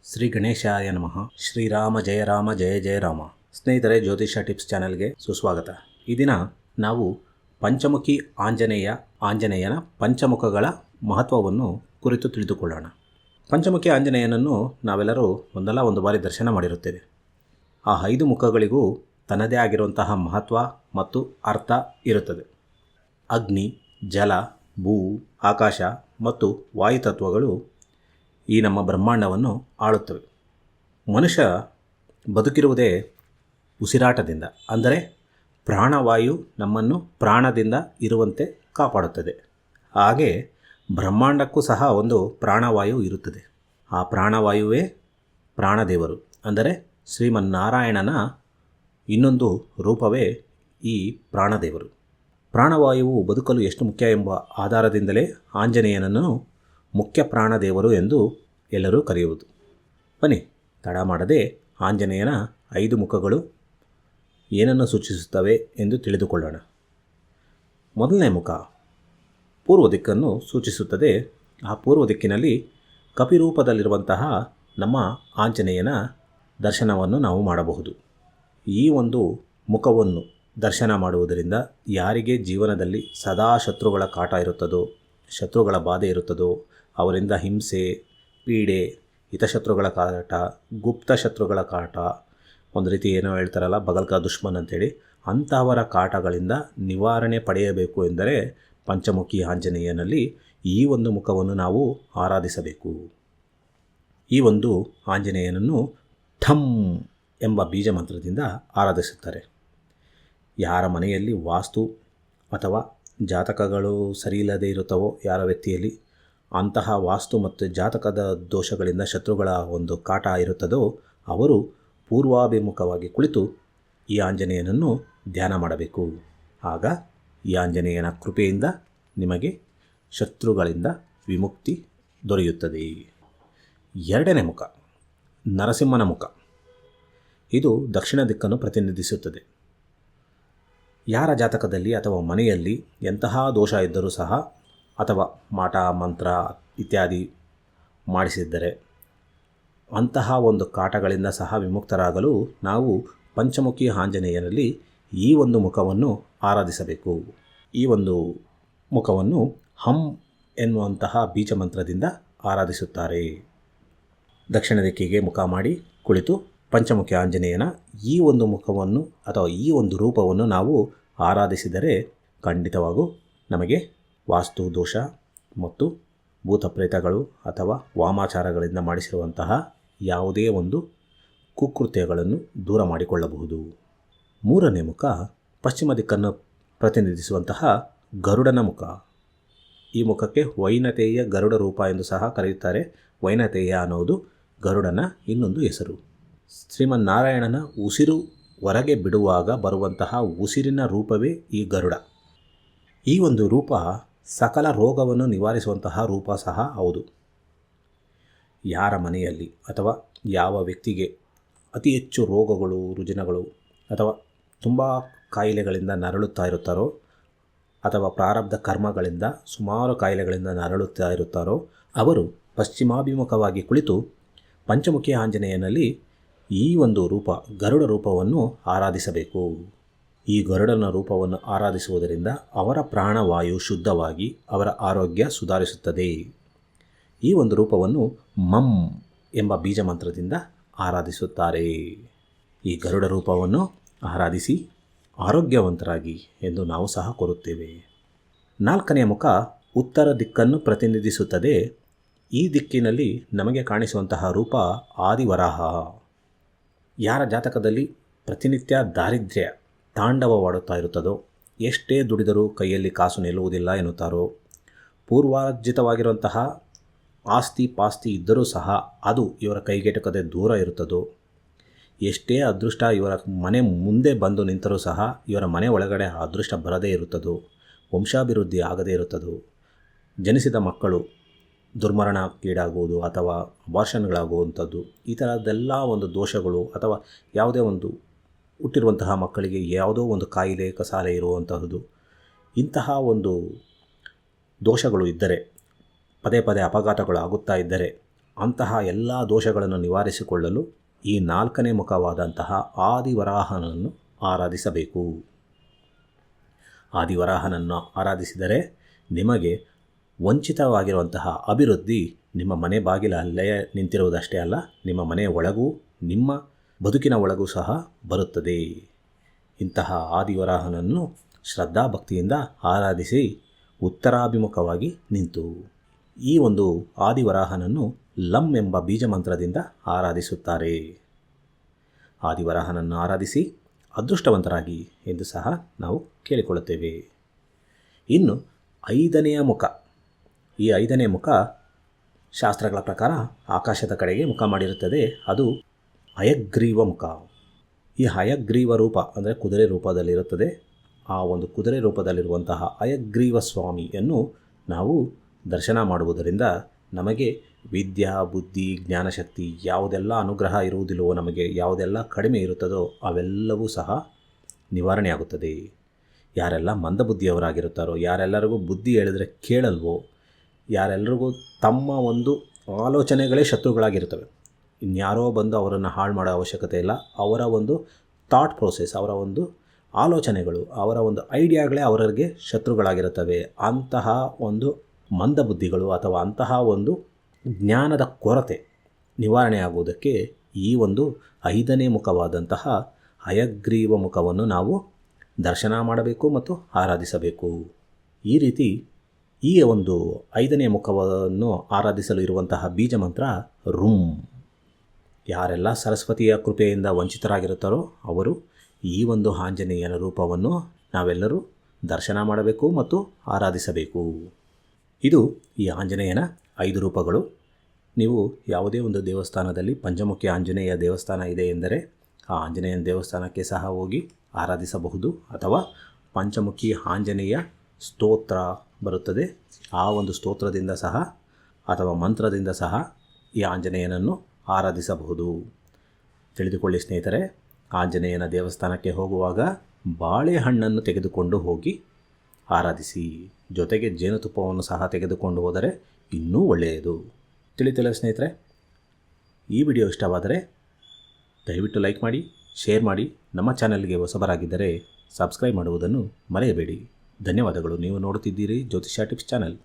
ಶ್ರೀ ಗಣೇಶಾಯ ನಮಃ. ಶ್ರೀರಾಮ ಜಯ ರಾಮ ಜಯ ಜಯ ರಾಮ. ಸ್ನೇಹಿತರೆ, ಜ್ಯೋತಿಷ ಟಿಪ್ಸ್ ಚಾನೆಲ್ಗೆ ಸುಸ್ವಾಗತ. ಈ ದಿನ ನಾವು ಪಂಚಮುಖಿ ಆಂಜನೇಯನ ಪಂಚಮುಖಗಳ ಮಹತ್ವವನ್ನು ಕುರಿತು ತಿಳಿದುಕೊಳ್ಳೋಣ. ಪಂಚಮುಖಿ ಆಂಜನೇಯನನ್ನು ನಾವೆಲ್ಲರೂ ಒಂದಲ್ಲ ಒಂದು ಬಾರಿ ದರ್ಶನ ಮಾಡಿರುತ್ತೇವೆ. ಆ 5 ಮುಖಗಳಿಗೂ ತನ್ನದೇ ಆಗಿರುವಂತಹ ಮಹತ್ವ ಮತ್ತು ಅರ್ಥ ಇರುತ್ತದೆ. ಅಗ್ನಿ, ಜಲ, ಭೂ, ಆಕಾಶ ಮತ್ತು ವಾಯುತತ್ವಗಳು ಈ ನಮ್ಮ ಬ್ರಹ್ಮಾಂಡವನ್ನು ಆಳುತ್ತವೆ. ಮನುಷ್ಯ ಬದುಕಿರುವುದೇ ಉಸಿರಾಟದಿಂದ, ಅಂದರೆ ಪ್ರಾಣವಾಯು ನಮ್ಮನ್ನು ಪ್ರಾಣದಿಂದ ಇರುವಂತೆ ಕಾಪಾಡುತ್ತದೆ. ಹಾಗೆ ಬ್ರಹ್ಮಾಂಡಕ್ಕೂ ಸಹ ಒಂದು ಪ್ರಾಣವಾಯು ಇರುತ್ತದೆ. ಆ ಪ್ರಾಣವಾಯುವೇ ಪ್ರಾಣದೇವರು, ಅಂದರೆ ಶ್ರೀಮನ್ನಾರಾಯಣನ ಇನ್ನೊಂದು ರೂಪವೇ ಈ ಪ್ರಾಣದೇವರು. ಪ್ರಾಣವಾಯುವು ಬದುಕಲು ಎಷ್ಟು ಮುಖ್ಯ ಎಂಬ ಆಧಾರದಿಂದಲೇ ಆಂಜನೇಯನನ್ನು ಮುಖ್ಯ ಪ್ರಾಣದೇವರು ಎಂದು ಎಲ್ಲರೂ ಕರೆಯುವುದು. ಬನ್ನಿ, ತಡ ಮಾಡದೆ ಆಂಜನೇಯನ 5 ಮುಖಗಳು ಏನನ್ನು ಸೂಚಿಸುತ್ತವೆ ಎಂದು ತಿಳಿದುಕೊಳ್ಳೋಣ. ಮೊದಲನೇ ಮುಖ ಪೂರ್ವ ದಿಕ್ಕನ್ನು ಸೂಚಿಸುತ್ತದೆ. ಆ ಪೂರ್ವ ದಿಕ್ಕಿನಲ್ಲಿ ಕಪಿರೂಪದಲ್ಲಿರುವಂತಹ ನಮ್ಮ ಆಂಜನೇಯನ ದರ್ಶನವನ್ನು ನಾವು ಮಾಡಬಹುದು. ಈ ಒಂದು ಮುಖವನ್ನು ದರ್ಶನ ಮಾಡುವುದರಿಂದ ಯಾರಿಗೆ ಜೀವನದಲ್ಲಿ ಸದಾ ಶತ್ರುಗಳ ಕಾಟ ಇರುತ್ತದೋ, ಶತ್ರುಗಳ ಬಾಧೆ ಇರುತ್ತದೋ, ಅವರಿಂದ ಹಿಂಸೆ, ಪೀಡೆ, ಹಿತಶತ್ರುಗಳ ಕಾಟ, ಗುಪ್ತ ಶತ್ರುಗಳ ಕಾಟ, ಒಂದು ರೀತಿ ಏನೋ ಹೇಳ್ತಾರಲ್ಲ ಬಗಲ್ಕ ದುಶ್ಮನ್ ಅಂತೇಳಿ, ಅಂತಹವರ ಕಾಟಗಳಿಂದ ನಿವಾರಣೆ ಪಡೆಯಬೇಕು ಎಂದರೆ ಪಂಚಮುಖಿ ಆಂಜನೇಯನಲ್ಲಿ ಈ ಒಂದು ಮುಖವನ್ನು ನಾವು ಆರಾಧಿಸಬೇಕು. ಈ ಒಂದು ಆಂಜನೇಯನನ್ನು ಠಮ್ ಎಂಬ ಬೀಜ ಮಂತ್ರದಿಂದ ಆರಾಧಿಸುತ್ತಾರೆ. ಯಾರ ಮನೆಯಲ್ಲಿ ವಾಸ್ತು ಅಥವಾ ಜಾತಕಗಳು ಸರಿಯಿಲ್ಲದೆ ಇರುತ್ತವೋ, ಯಾರ ವ್ಯಕ್ತಿಯಲ್ಲಿ ಅಂತಹ ವಾಸ್ತು ಮತ್ತು ಜಾತಕದ ದೋಷಗಳಿಂದ ಶತ್ರುಗಳ ಒಂದು ಕಾಟ ಇರುತ್ತದೋ, ಅವರು ಪೂರ್ವಾಭಿಮುಖವಾಗಿ ಕುಳಿತು ಈ ಆಂಜನೇಯನನ್ನು ಧ್ಯಾನ ಮಾಡಬೇಕು. ಆಗ ಈ ಆಂಜನೇಯನ ಕೃಪೆಯಿಂದ ನಿಮಗೆ ಶತ್ರುಗಳಿಂದ ವಿಮುಕ್ತಿ ದೊರೆಯುತ್ತದೆ. ಎರಡನೇ ಮುಖ ನರಸಿಂಹನ ಮುಖ. ಇದು ದಕ್ಷಿಣ ದಿಕ್ಕನ್ನು ಪ್ರತಿನಿಧಿಸುತ್ತದೆ. ಯಾರ ಜಾತಕದಲ್ಲಿ ಅಥವಾ ಮನೆಯಲ್ಲಿ ಎಂತಹ ದೋಷ ಇದ್ದರೂ ಸಹ, ಅಥವಾ ಮಾಟ ಮಂತ್ರ ಇತ್ಯಾದಿ ಮಾಡಿಸಿದ್ದರೆ ಅಂತಹ ಒಂದು ಕಾಟಗಳಿಂದ ಸಹ ವಿಮುಕ್ತರಾಗಲು ನಾವು ಪಂಚಮುಖಿ ಆಂಜನೇಯನಲ್ಲಿ ಈ ಒಂದು ಮುಖವನ್ನು ಆರಾಧಿಸಬೇಕು. ಈ ಒಂದು ಮುಖವನ್ನು ಹಂ ಎನ್ನುವಂತಹ ಬೀಜ ಮಂತ್ರದಿಂದ ಆರಾಧಿಸುತ್ತಾರೆ. ದಕ್ಷಿಣ ದಿಕ್ಕಿಗೆ ಮುಖ ಮಾಡಿ ಕುಳಿತು ಪಂಚಮುಖಿ ಆಂಜನೇಯನ ಈ ಒಂದು ಮುಖವನ್ನು ಅಥವಾ ಈ ಒಂದು ರೂಪವನ್ನು ನಾವು ಆರಾಧಿಸಿದರೆ ಖಂಡಿತವಾಗೂ ನಮಗೆ ವಾಸ್ತು ದೋಷ ಮತ್ತು ಭೂತ ಪ್ರೇತಗಳು ಅಥವಾ ವಾಮಾಚಾರಗಳಿಂದ ಮಾಡಿಸಿರುವಂತಹ ಯಾವುದೇ ಒಂದು ಕುಕೃತ್ಯಗಳನ್ನು ದೂರ ಮಾಡಿಕೊಳ್ಳಬಹುದು. ಮೂರನೇ ಮುಖ ಪಶ್ಚಿಮ ದಿಕ್ಕನ್ನು ಪ್ರತಿನಿಧಿಸುವಂತಹ ಗರುಡನ ಮುಖ. ಈ ಮುಖಕ್ಕೆ ವೈನತೇಯ ಗರುಡ ರೂಪ ಎಂದು ಸಹ ಕರೆಯುತ್ತಾರೆ. ವೈನತೇಯ ಅನ್ನೋದು ಗರುಡನ ಇನ್ನೊಂದು ಹೆಸರು. ಶ್ರೀಮನ್ನಾರಾಯಣನ ಉಸಿರು ಹೊರಗೆ ಬಿಡುವಾಗ ಬರುವಂತಹ ಉಸಿರಿನ ರೂಪವೇ ಈ ಗರುಡ. ಈ ಒಂದು ರೂಪ ಸಕಲ ರೋಗವನ್ನು ನಿವಾರಿಸುವಂತಹ ರೂಪ ಸಹ ಹೌದು. ಯಾರ ಮನೆಯಲ್ಲಿ ಅಥವಾ ಯಾವ ವ್ಯಕ್ತಿಗೆ ಅತಿ ಹೆಚ್ಚು ರೋಗಗಳು, ರುಜಿನಗಳು ಅಥವಾ ತುಂಬ ಕಾಯಿಲೆಗಳಿಂದ ನರಳುತ್ತಾ ಇರುತ್ತಾರೋ, ಅಥವಾ ಪ್ರಾರಬ್ಧ ಕರ್ಮಗಳಿಂದ ಸುಮಾರು ಕಾಯಿಲೆಗಳಿಂದ ನರಳುತ್ತಾ ಇರುತ್ತಾರೋ, ಅವರು ಪಶ್ಚಿಮಾಭಿಮುಖವಾಗಿ ಕುಳಿತು ಪಂಚಮುಖಿ ಆಂಜನೇಯನಲ್ಲಿ ಈ ಒಂದು ರೂಪ ಗರುಡ ರೂಪವನ್ನು ಆರಾಧಿಸಬೇಕು. ಈ ಗರುಡನ ರೂಪವನ್ನು ಆರಾಧಿಸುವುದರಿಂದ ಅವರ ಪ್ರಾಣವಾಯು ಶುದ್ಧವಾಗಿ ಅವರ ಆರೋಗ್ಯ ಸುಧಾರಿಸುತ್ತದೆ. ಈ ಒಂದು ರೂಪವನ್ನು ಮಂ ಎಂಬ ಬೀಜ ಮಂತ್ರದಿಂದ ಆರಾಧಿಸುತ್ತಾರೆ. ಈ ಗರುಡ ರೂಪವನ್ನು ಆರಾಧಿಸಿ ಆರೋಗ್ಯವಂತರಾಗಿ ಎಂದು ನಾವು ಸಹ ಕೋರುತ್ತೇವೆ. ನಾಲ್ಕನೆಯ ಮುಖ ಉತ್ತರ ದಿಕ್ಕನ್ನು ಪ್ರತಿನಿಧಿಸುತ್ತದೆ. ಈ ದಿಕ್ಕಿನಲ್ಲಿ ನಮಗೆ ಕಾಣಿಸುವಂತಹ ರೂಪ ಆದಿವರಾಹ. ಯಾರ ಜಾತಕದಲ್ಲಿ ಪ್ರತಿನಿತ್ಯ ದಾರಿದ್ರ್ಯ ತಾಂಡವವಾಡುತ್ತಾ ಇರುತ್ತದೋ, ಎಷ್ಟೇ ದುಡಿದರೂ ಕೈಯಲ್ಲಿ ಕಾಸು ನಿಲ್ಲುವುದಿಲ್ಲ ಎನ್ನುತ್ತಾರೋ, ಪೂರ್ವಾರ್ಜಿತವಾಗಿರುವಂತಹ ಆಸ್ತಿ ಪಾಸ್ತಿ ಇದ್ದರೂ ಸಹ ಅದು ಇವರ ಕೈಗೆಟಕದೆ ದೂರ ಇರುತ್ತದೋ, ಎಷ್ಟೇ ಅದೃಷ್ಟ ಇವರ ಮನೆ ಮುಂದೆ ಬಂದು ನಿಂತರೂ ಸಹ ಇವರ ಮನೆ ಒಳಗಡೆ ಅದೃಷ್ಟ ಬರದೇ ಇರುತ್ತದೋ, ವಂಶಾಭಿವೃದ್ಧಿ ಆಗದೇ ಇರುತ್ತದೋ, ಜನಿಸಿದ ಮಕ್ಕಳು ದುರ್ಮರಣಕ್ಕೀಡಾಗುವುದು ಅಥವಾ ಅಬಾರ್ಷನ್ಗಳಾಗುವಂಥದ್ದು, ಈ ಥರದ್ದೆಲ್ಲ ಒಂದು ದೋಷಗಳು, ಅಥವಾ ಯಾವುದೇ ಒಂದು ಹುಟ್ಟಿರುವಂತಹ ಮಕ್ಕಳಿಗೆ ಯಾವುದೋ ಒಂದು ಕಾಯಿಲೆ ಕಸಾಲೆ ಇರುವಂತಹದ್ದು, ಇಂತಹ ಒಂದು ದೋಷಗಳು ಇದ್ದರೆ, ಪದೇ ಪದೇ ಅಪಘಾತಗಳು ಆಗುತ್ತಾ ಇದ್ದರೆ ಅಂತಹ ಎಲ್ಲ ದೋಷಗಳನ್ನು ನಿವಾರಿಸಿಕೊಳ್ಳಲು ಈ 4ನೇ ಮುಖವಾದಂತಹ ಆದಿವರಾಹನನ್ನು ಆರಾಧಿಸಬೇಕು. ಆದಿವರಾಹನನ್ನು ಆರಾಧಿಸಿದರೆ ನಿಮಗೆ ವಂಚಿತವಾಗಿರುವಂತಹ ಅಭಿವೃದ್ಧಿ ನಿಮ್ಮ ಮನೆ ಬಾಗಿಲಲ್ಲೇ ನಿಂತಿರುವುದಷ್ಟೇ ಅಲ್ಲ, ನಿಮ್ಮ ಮನೆಯ ಒಳಗೂ ನಿಮ್ಮ ಬದುಕಿನ ಒಳಗೂ ಸಹ ಬರುತ್ತದೆ. ಇಂತಹ ಆದಿವರಾಹನನ್ನು ಶ್ರದ್ಧಾಭಕ್ತಿಯಿಂದ ಆರಾಧಿಸಿ ಉತ್ತರಾಭಿಮುಖವಾಗಿ ನಿಂತು ಈ ಒಂದು ಆದಿವರಾಹನನ್ನು ಲಂ ಎಂಬ ಬೀಜ ಮಂತ್ರದಿಂದ ಆರಾಧಿಸುತ್ತಾರೆ. ಆದಿವರಾಹನನ್ನು ಆರಾಧಿಸಿ ಅದೃಷ್ಟವಂತರಾಗಿ ಎಂದು ಸಹ ನಾವು ಕೇಳಿಕೊಳ್ಳುತ್ತೇವೆ. ಇನ್ನು 5ನೇ ಮುಖ. ಈ 5ನೇ ಮುಖ ಶಾಸ್ತ್ರಗಳ ಪ್ರಕಾರ ಆಕಾಶದ ಕಡೆಗೆ ಮುಖ ಮಾಡಿರುತ್ತದೆ. ಅದು ಹಯಗ್ರೀವ ಮುಖ. ಈ ಹಯಗ್ರೀವ ರೂಪ ಅಂದರೆ ಕುದುರೆ ರೂಪದಲ್ಲಿರುತ್ತದೆ. ಆ ಒಂದು ಕುದುರೆ ರೂಪದಲ್ಲಿರುವಂತಹ ಹಯಗ್ರೀವ ಸ್ವಾಮಿಯನ್ನು ನಾವು ದರ್ಶನ ಮಾಡುವುದರಿಂದ ನಮಗೆ ವಿದ್ಯಾ ಬುದ್ಧಿ ಜ್ಞಾನಶಕ್ತಿ ಯಾವುದೆಲ್ಲ ಅನುಗ್ರಹ ಇರುವುದಿಲ್ಲವೋ, ನಮಗೆ ಯಾವುದೆಲ್ಲ ಕಡಿಮೆ ಇರುತ್ತದೋ ಅವೆಲ್ಲವೂ ಸಹ ನಿವಾರಣೆಯಾಗುತ್ತದೆ. ಯಾರೆಲ್ಲ ಮಂದಬುದ್ಧಿಯವರಾಗಿರುತ್ತಾರೋ, ಯಾರೆಲ್ಲರಿಗೂ ಬುದ್ಧಿ ಹೇಳಿದರೆ ಕೇಳಲ್ವೋ, ಯಾರೆಲ್ಲರಿಗೂ ತಮ್ಮ ಒಂದು ಆಲೋಚನೆಗಳೇ ಶತ್ರುಗಳಾಗಿರ್ತವೆ, ಇನ್ಯಾರೋ ಬಂದು ಅವರನ್ನು ಹಾಳು ಮಾಡೋ ಅವಶ್ಯಕತೆ ಇಲ್ಲ, ಅವರ ಒಂದು ಥಾಟ್ ಪ್ರೋಸೆಸ್, ಅವರ ಒಂದು ಆಲೋಚನೆಗಳು, ಅವರ ಒಂದು ಐಡಿಯಾಗಳೇ ಅವರಿಗೆ ಶತ್ರುಗಳಾಗಿರುತ್ತವೆ. ಅಂತಹ ಒಂದು ಮಂದಬುದ್ಧಿಗಳು ಅಥವಾ ಅಂತಹ ಒಂದು ಜ್ಞಾನದ ಕೊರತೆ ನಿವಾರಣೆಯಾಗುವುದಕ್ಕೆ ಈ ಒಂದು 5ನೇ ಮುಖವಾದಂತಹ ಹಯಗ್ರೀವ ಮುಖವನ್ನು ನಾವು ದರ್ಶನ ಮಾಡಬೇಕು ಮತ್ತು ಆರಾಧಿಸಬೇಕು. ಈ ರೀತಿ ಈ ಒಂದು 5ನೇ ಮುಖವನ್ನು ಆರಾಧಿಸಲು ಇರುವಂತಹ ಬೀಜ ಮಂತ್ರ ರುಂ. ಯಾರೆಲ್ಲ ಸರಸ್ವತಿಯ ಕೃಪೆಯಿಂದ ವಂಚಿತರಾಗಿರುತ್ತಾರೋ ಅವರು ಈ ಒಂದು ಆಂಜನೇಯನ ರೂಪವನ್ನು ನಾವೆಲ್ಲರೂ ದರ್ಶನ ಮಾಡಬೇಕು ಮತ್ತು ಆರಾಧಿಸಬೇಕು. ಇದು ಈ ಆಂಜನೇಯನ 5 ರೂಪಗಳು. ನೀವು ಯಾವುದೇ ಒಂದು ದೇವಸ್ಥಾನದಲ್ಲಿ ಪಂಚಮುಖಿ ಆಂಜನೇಯ ದೇವಸ್ಥಾನ ಇದೆ ಎಂದರೆ ಆ ಆಂಜನೇಯನ ದೇವಸ್ಥಾನಕ್ಕೆ ಸಹ ಹೋಗಿ ಆರಾಧಿಸಬಹುದು. ಅಥವಾ ಪಂಚಮುಖಿ ಆಂಜನೇಯ ಸ್ತೋತ್ರ ಬರುತ್ತದೆ, ಆ ಒಂದು ಸ್ತೋತ್ರದಿಂದ ಸಹ ಅಥವಾ ಮಂತ್ರದಿಂದ ಸಹ ಈ ಆಂಜನೇಯನನ್ನು ಆರಾಧಿಸಬಹುದು. ತಿಳಿದುಕೊಳ್ಳಿ ಸ್ನೇಹಿತರೆ, ಆಂಜನೇಯನ ದೇವಸ್ಥಾನಕ್ಕೆ ಹೋಗುವಾಗ ಬಾಳೆಹಣ್ಣನ್ನು ತೆಗೆದುಕೊಂಡು ಹೋಗಿ ಆರಾಧಿಸಿ. ಜೊತೆಗೆ ಜೇನುತುಪ್ಪವನ್ನು ಸಹ ತೆಗೆದುಕೊಂಡು ಹೋದರೆ ಇನ್ನೂ ಒಳ್ಳೆಯದು. ತಿಳಿತಿಲ್ಲ ಸ್ನೇಹಿತರೆ, ಈ ವಿಡಿಯೋ ಇಷ್ಟವಾದರೆ ದಯವಿಟ್ಟು ಲೈಕ್ ಮಾಡಿ, ಶೇರ್ ಮಾಡಿ. ನಮ್ಮ ಚಾನಲ್ಗೆ ಹೊಸಬರಾಗಿದ್ದರೆ ಸಬ್ಸ್ಕ್ರೈಬ್ ಮಾಡುವುದನ್ನು ಮರೆಯಬೇಡಿ. ಧನ್ಯವಾದಗಳು. ನೀವು ನೋಡುತ್ತಿದ್ದೀರಿ ಜ್ಯೋತಿಷ್ಯ ಟಿಪ್ಸ್ ಚಾನಲ್.